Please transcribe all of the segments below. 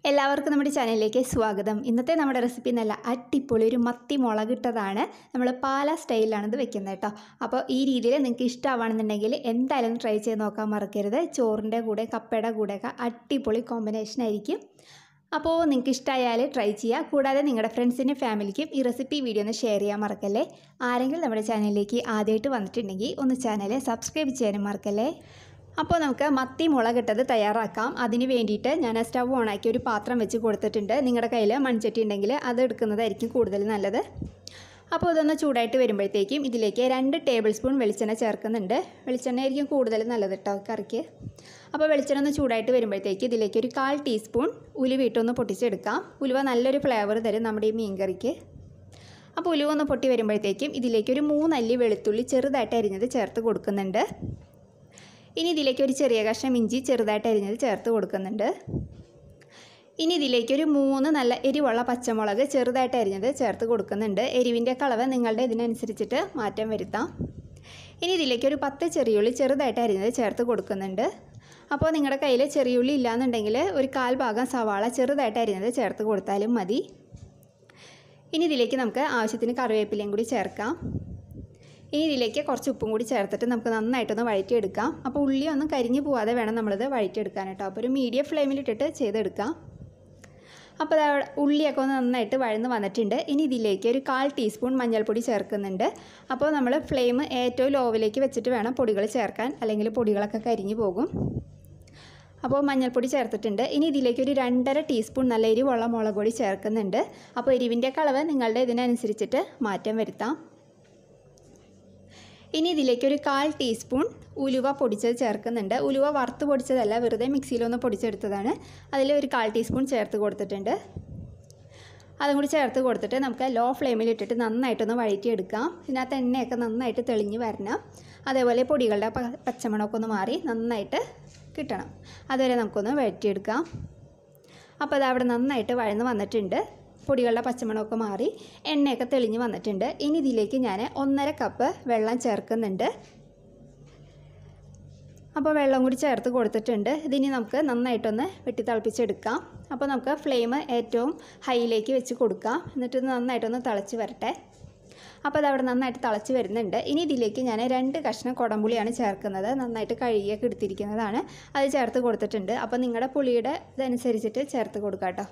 എല്ലാവർക്കും നമ്മുടെ ചാനലിലേക്ക് സ്വാഗതം. ഇന്നത്തെ നമ്മുടെ റെസിപ്പി നല്ല അടിപൊളി ഒരു മത്തി മുളകിട്ടതാണ്. നമ്മൾ പാല സ്റ്റൈലിലാണ് ഇത് വെക്കുന്നത് കേട്ടോ. അപ്പോൾ ഈ രീതിയിൽ നിങ്ങൾക്ക് ഇഷ്ടമാണെന്നുണ്ടെങ്കിൽ എന്തായാലും ട്രൈ ചെയ്ത് നോക്കാൻ മറക്കരുത്. ചോറിൻ്റെ കൂടെ കപ്പയുടെ കൂടെയൊക്കെ അടിപൊളി കോമ്പിനേഷൻ ആയിരിക്കും. അപ്പോൾ നിങ്ങൾക്ക് ഇഷ്ടമായാൽ ട്രൈ ചെയ്യുക. കൂടാതെ നിങ്ങളുടെ ഫ്രണ്ട്സിനും ഫാമിലിക്കും ഈ റെസിപ്പി വീഡിയോ ഒന്ന് ഷെയർ ചെയ്യാൻ മറക്കല്ലേ. ആരെങ്കിലും നമ്മുടെ ചാനലിലേക്ക് ആദ്യമായിട്ട് വന്നിട്ടുണ്ടെങ്കിൽ ഒന്ന് ചാനൽ സബ്സ്ക്രൈബ് ചെയ്യാനും മറക്കല്ലേ. അപ്പോൾ നമുക്ക് മത്തി മുളകിട്ടത് തയ്യാറാക്കാം. അതിന് വേണ്ടിയിട്ട് ഞാൻ സ്റ്റവ് ഓണാക്കി ഒരു പാത്രം വെച്ച് കൊടുത്തിട്ടുണ്ട്. നിങ്ങളുടെ കയ്യിൽ മൺചട്ടി ഉണ്ടെങ്കിൽ അത് എടുക്കുന്നതായിരിക്കും കൂടുതൽ നല്ലത്. അപ്പോൾ ഇതൊന്ന് ചൂടായിട്ട് വരുമ്പോഴത്തേക്കും ഇതിലേക്ക് 2 ടേബിൾ സ്പൂൺ വെളിച്ചെണ്ണ ചേർക്കുന്നുണ്ട്. വെളിച്ചെണ്ണ ആയിരിക്കും കൂടുതൽ നല്ലത് കേട്ടോ കറിക്ക്. അപ്പോൾ വെളിച്ചെണ്ണ ഒന്ന് ചൂടായിട്ട് വരുമ്പോഴത്തേക്ക് ഇതിലേക്ക് ഒരു 1/4 ടീസ്പൂൺ ഉലുവ ഇട്ടൊന്ന് പൊട്ടിച്ചെടുക്കാം. ഉലുവ നല്ലൊരു ഫ്ലേവർ തരും നമ്മുടെ ഈ മീൻ കറിക്ക്. അപ്പോൾ ഉലുവ ഒന്ന് പൊട്ടി വരുമ്പോഴത്തേക്കും ഇതിലേക്ക് ഒരു 3 അല്ലി വെളുത്തുള്ളി ചെറുതായിട്ട് അരിഞ്ഞത് ചേർത്ത് കൊടുക്കുന്നുണ്ട്. ഇനി ഇതിലേക്ക് ഒരു ചെറിയ കഷ്ണം ഇഞ്ചി ചെറുതായിട്ട് അരിഞ്ഞത് ചേർത്ത് കൊടുക്കുന്നുണ്ട്. ഇനി ഇതിലേക്ക് ഒരു 3 നല്ല എരിവുള്ള പച്ചമുളക് ചെറുതായിട്ട് അരിഞ്ഞത് ചേർത്ത് കൊടുക്കുന്നുണ്ട്. എരിവിൻ്റെ അളവ് നിങ്ങളുടെ ഇതിനനുസരിച്ചിട്ട് മാറ്റം വരുത്താം. ഇനി ഇതിലേക്ക് ഒരു 10 ചെറിയുള്ളി ചെറുതായിട്ട് അരിഞ്ഞത് ചേർത്ത് കൊടുക്കുന്നുണ്ട്. അപ്പോൾ നിങ്ങളുടെ കയ്യിൽ ചെറിയുള്ളി ഇല്ലയെന്നുണ്ടെങ്കിൽ ഒരു 1/4 ഭാഗം സവാള ചെറുതായിട്ട് അരിഞ്ഞത് ചേർത്ത് കൊടുത്താലും മതി. ഇനി ഇതിലേക്ക് നമുക്ക് ആവശ്യത്തിന് കറിവേപ്പിലയും കൂടി ചേർക്കാം. ഇനി ഇതിലേക്ക് കുറച്ച് ഉപ്പും കൂടി ചേർത്തിട്ട് നമുക്ക് നന്നായിട്ടൊന്ന് വഴറ്റിയെടുക്കാം. അപ്പോൾ ഉള്ളി ഒന്നും കരിഞ്ഞു പോവാതെ വേണം നമ്മളിത് വഴറ്റിയെടുക്കാൻ കേട്ടോ. അപ്പോൾ ഒരു മീഡിയം ഫ്ലെയിമിലിട്ടിട്ട് ചെയ്തെടുക്കാം. അപ്പോൾ ഉള്ളിയൊക്കെ ഒന്ന് നന്നായിട്ട് വഴന്ന് വന്നിട്ടുണ്ട്. ഇനി ഇതിലേക്ക് ഒരു 1/4 ടീസ്പൂൺ മഞ്ഞൾപ്പൊടി ചേർക്കുന്നുണ്ട്. അപ്പോൾ നമ്മൾ ഫ്ലെയിം ഏറ്റവും ലോവിലേക്ക് വെച്ചിട്ട് വേണം പൊടികൾ ചേർക്കാൻ, അല്ലെങ്കിൽ പൊടികളൊക്കെ കരിഞ്ഞു പോകും. അപ്പോൾ മഞ്ഞൾപ്പൊടി ചേർത്തിട്ടുണ്ട്. ഇനി ഇതിലേക്ക് ഒരു 2.5 ടീസ്പൂൺ നല്ല എരിവുള്ള മുളക് പൊടി ചേർക്കുന്നുണ്ട്. അപ്പോൾ എരിവിൻ്റെ അളവ് നിങ്ങളുടെ ഇതിനനുസരിച്ചിട്ട് മാറ്റം വരുത്താം. ഇനി ഇതിലേക്ക് ഒരു 1/4 ടീസ്പൂൺ ഉലുവ പൊടിച്ചത് ചേർക്കുന്നുണ്ട്. ഉലുവ വറുത്ത് പൊടിച്ചതല്ല, വെറുതെ മിക്സിയിലൊന്ന് പൊടിച്ചെടുത്തതാണ്. അതിൽ ഒരു 1/4 ടീസ്പൂൺ ചേർത്ത് കൊടുത്തിട്ടുണ്ട്. അതും കൂടി ചേർത്ത് കൊടുത്തിട്ട് നമുക്ക് ലോ ഫ്ലെയിമിലിട്ടിട്ട് നന്നായിട്ടൊന്ന് വഴറ്റിയെടുക്കാം. ഇതിനകത്ത് എണ്ണയൊക്കെ നന്നായിട്ട് തെളിഞ്ഞ് വരണം. അതേപോലെ പൊടികളുടെ പച്ചമണമൊക്കെ ഒന്ന് മാറി നന്നായിട്ട് കിട്ടണം. അതുവരെ നമുക്കൊന്ന് വഴറ്റിയെടുക്കാം. അപ്പോൾ അത് അവിടെ നന്നായിട്ട് വഴന്ന് വന്നിട്ടുണ്ട്. പൊടികളുടെ പച്ചമണമൊക്കെ മാറി എണ്ണയൊക്കെ തെളിഞ്ഞ് വന്നിട്ടുണ്ട്. ഇനി ഇതിലേക്ക് ഞാൻ 1.5 കപ്പ് വെള്ളം ചേർക്കുന്നുണ്ട്. അപ്പോൾ വെള്ളം കൂടി ചേർത്ത് കൊടുത്തിട്ടുണ്ട്. ഇതിനി നമുക്ക് നന്നായിട്ടൊന്ന് വെട്ടി തിളപ്പിച്ചെടുക്കാം. അപ്പോൾ നമുക്ക് ഫ്ലെയിം ഏറ്റവും ഹൈയിലേക്ക് വെച്ച് കൊടുക്കാം. എന്നിട്ട് നന്നായിട്ടൊന്ന് തിളച്ച് വരട്ടെ. അപ്പോൾ അതവിടെ നന്നായിട്ട് തിളച്ച് വരുന്നുണ്ട്. ഇനി ഇതിലേക്ക് ഞാൻ 2 കഷ്ണം കുടംപുളിയാണ് ചേർക്കുന്നത്. നന്നായിട്ട് കഴുകിയൊക്കെ എടുത്തിരിക്കുന്നതാണ്. അത് ചേർത്ത് കൊടുത്തിട്ടുണ്ട്. അപ്പോൾ നിങ്ങളുടെ പുളിയുടെ ഇതനുസരിച്ചിട്ട് ചേർത്ത് കൊടുക്കാം കേട്ടോ.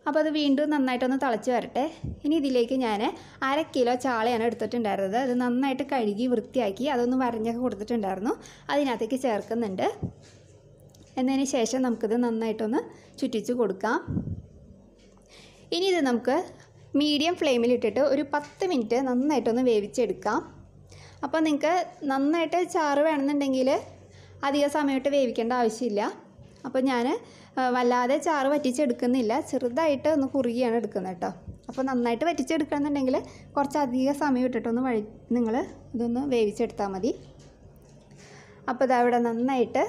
അപ്പോൾ അത് വീണ്ടും നന്നായിട്ടൊന്ന് തിളച്ച് വരട്ടെ. ഇനി ഇതിലേക്ക് ഞാൻ 1/2 കിലോ ചാളയാണ് എടുത്തിട്ടുണ്ടായിരുന്നത്. അത് നന്നായിട്ട് കഴുകി വൃത്തിയാക്കി അതൊന്ന് വരഞ്ഞൊക്കെ കൊടുത്തിട്ടുണ്ടായിരുന്നു. അതിനകത്തേക്ക് ചേർക്കുന്നുണ്ട്. എന്നതിന് ശേഷം നമുക്കിത് നന്നായിട്ടൊന്ന് ചുറ്റിച്ച് കൊടുക്കാം. ഇനി ഇത് നമുക്ക് മീഡിയം ഫ്ലെയിമിലിട്ടിട്ട് ഒരു 10 മിനിറ്റ് നന്നായിട്ടൊന്ന് വേവിച്ചെടുക്കാം. അപ്പോൾ നിങ്ങൾക്ക് നന്നായിട്ട് ചാറ് വേണമെന്നുണ്ടെങ്കിൽ അധിക സമയമായിട്ട് വേവിക്കേണ്ട ആവശ്യമില്ല. അപ്പോൾ ഞാൻ വല്ലാതെ ചാറ് വറ്റിച്ചെടുക്കുന്നില്ല, ചെറുതായിട്ട് ഒന്ന് കുറുകിയാണ് എടുക്കുന്നത് കേട്ടോ. അപ്പോൾ നന്നായിട്ട് വറ്റിച്ചെടുക്കുകയെന്നുണ്ടെങ്കിൽ കുറച്ചധികം സമയം ഇട്ടിട്ടൊന്ന് നിങ്ങൾ ഇതൊന്ന് വേവിച്ചെടുത്താൽ മതി. അപ്പോൾ ഇതവിടെ നന്നായിട്ട്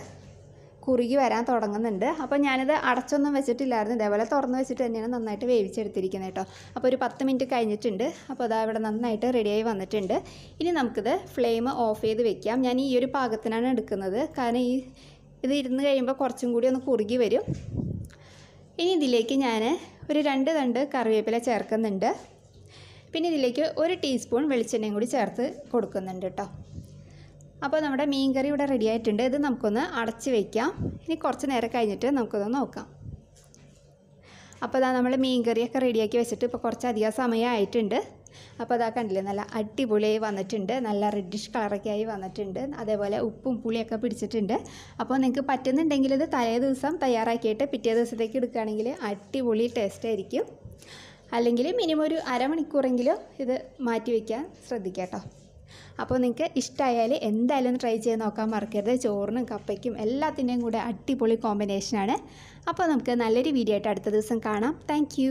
കുറുകി വരാൻ തുടങ്ങുന്നുണ്ട്. അപ്പോൾ ഞാനിത് അടച്ചൊന്നും വെച്ചിട്ടില്ലായിരുന്നു, ഇതേപോലെ തുറന്ന് വെച്ചിട്ട് തന്നെയാണ് നന്നായിട്ട് വേവിച്ചെടുത്തിരിക്കുന്നത് കേട്ടോ. അപ്പോൾ ഒരു 10 മിനിറ്റ് കഴിഞ്ഞിട്ടുണ്ട്. അപ്പോൾ അതവിടെ നന്നായിട്ട് റെഡിയായി വന്നിട്ടുണ്ട്. ഇനി നമുക്കിത് ഫ്ലെയിം ഓഫ് ചെയ്ത് വെക്കാം. ഞാൻ ഈ ഒരു പാകത്തിനാണ് എടുക്കുന്നത്, കാരണം ഇത് ഇരുന്ന് കഴിയുമ്പോൾ കുറച്ചും കൂടി ഒന്ന് കുറുകി വരും. ഇനി ഇതിലേക്ക് ഞാൻ ഒരു 2 തണ്ട് കറിവേപ്പില ചേർക്കുന്നുണ്ട്. പിന്നെ ഇതിലേക്ക് 1 ടീസ്പൂൺ വെളിച്ചെണ്ണയും കൂടി ചേർത്ത് കൊടുക്കുന്നുണ്ട് കേട്ടോ. അപ്പോൾ നമ്മുടെ മീൻ കറി ഇവിടെ റെഡി ആയിട്ടുണ്ട്. ഇത് നമുക്കൊന്ന് അടച്ച് വയ്ക്കാം. ഇനി കുറച്ച് നേരം കഴിഞ്ഞിട്ട് നമുക്കത് നോക്കാം. അപ്പോൾ അതാ നമ്മൾ മീൻ കറിയൊക്കെ റെഡിയാക്കി വെച്ചിട്ട് ഇപ്പോൾ കുറച്ചധികം സമയമായിട്ടുണ്ട്. അപ്പോൾ അതാ കണ്ടില്ലേ, നല്ല അടിപൊളിയായി വന്നിട്ടുണ്ട്. നല്ല റെഡിഷ് കളറൊക്കെ ആയി വന്നിട്ടുണ്ട്. അതേപോലെ ഉപ്പും പുളിയൊക്കെ പിടിച്ചിട്ടുണ്ട്. അപ്പോൾ നിങ്ങൾക്ക് പറ്റുന്നുണ്ടെങ്കിൽ ഇത് തലേ ദിവസം തയ്യാറാക്കിയിട്ട് പിറ്റേ ദിവസത്തേക്ക് എടുക്കുകയാണെങ്കിൽ അടിപൊളി ടേസ്റ്റ് ആയിരിക്കും. അല്ലെങ്കിൽ മിനിമം ഒരു അരമണിക്കൂറെങ്കിലും ഇത് മാറ്റി വയ്ക്കാൻ ശ്രദ്ധിക്കുക കേട്ടോ. അപ്പോൾ നിങ്ങൾക്ക് ഇഷ്ടമായാൽ എന്തായാലും ഒന്ന് ട്രൈ ചെയ്ത് നോക്കാൻ മറക്കരുത്. ചോറിനും കപ്പയ്ക്കും എല്ലാത്തിൻ്റെയും കൂടെ അടിപൊളി കോമ്പിനേഷനാണ്. അപ്പോൾ നമുക്ക് നല്ലൊരു വീഡിയോ ആയിട്ട് അടുത്ത ദിവസം കാണാം. താങ്ക്